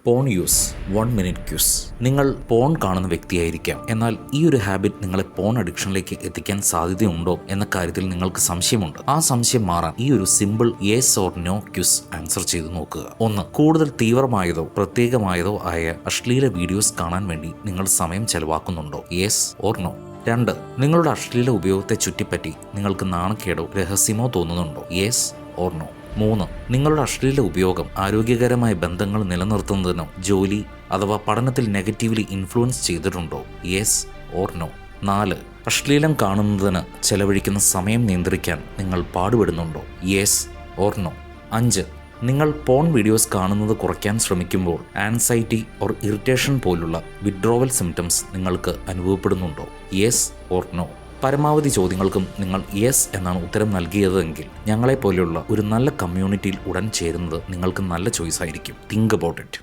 Porn use 1 minute quiz. നിങ്ങൾ porn കാണുന്ന വ്യക്തിയായിരിക്കാം. എന്നാൽ ഈ ഒരു ഹാബിറ്റ് നിങ്ങളെ പോൺ അഡിക്ഷനിലേക്ക് എത്തിക്കാൻ സാധ്യതയുണ്ടോ എന്ന കാര്യത്തിൽ നിങ്ങൾക്ക് സംശയമുണ്ട്. ആ സംശയം മാറാൻ ഈ ഒരു simple yes or no quiz answer ചെയ്ത് നോക്കുക. 1. കൂടുതൽ തീവ്രമായതോ പ്രത്യേകമായതോ ആയ അശ്ലീല വീഡിയോസ് കാണാൻ വേണ്ടി നിങ്ങൾ സമയം ചെലവാക്കുന്നുണ്ടോ? Yes or no. 2. നിങ്ങളുടെ അശ്ലീല ഉപയോഗത്തെ ചുറ്റിപ്പറ്റി നിങ്ങൾക്ക് നാണക്കേടോ രഹസ്യമോ തോന്നുന്നുണ്ടോ? Yes or no. 3. നിങ്ങളുടെ അശ്ലീല ഉപയോഗം ആരോഗ്യകരമായ ബന്ധങ്ങൾ നിലനിർത്തുന്നതിനോ ജോലി അഥവാ പഠനത്തിൽ നെഗറ്റീവ്ലി ഇൻഫ്ലുവൻസ് ചെയ്തിട്ടുണ്ടോ? Yes or no. 4. അശ്ലീലം കാണുന്നതിന് ചെലവഴിക്കുന്ന സമയം നിയന്ത്രിക്കാൻ നിങ്ങൾ പാടുപെടുന്നുണ്ടോ? Yes or no. 5. നിങ്ങൾ പോൺ വീഡിയോസ് കാണുന്നത് കുറയ്ക്കാൻ ശ്രമിക്കുമ്പോൾ ആൻസൈറ്റി ഓർ ഇറിറ്റേഷൻ പോലുള്ള വിഡ്രോവൽ സിംറ്റംസ് നിങ്ങൾക്ക് അനുഭവപ്പെടുന്നുണ്ടോ? Yes or no. പരമാവധി ചോദ്യങ്ങൾക്കും നിങ്ങൾ യെസ് എന്നാണ് ഉത്തരം നൽകിയതെങ്കിൽ ഞങ്ങളെപ്പോലെയുള്ള ഒരു നല്ല കമ്മ്യൂണിറ്റിയിൽ ഉടൻ ചേരുന്നത് നിങ്ങൾക്ക് നല്ല ചോയ്സ് ആയിരിക്കും. Think about it.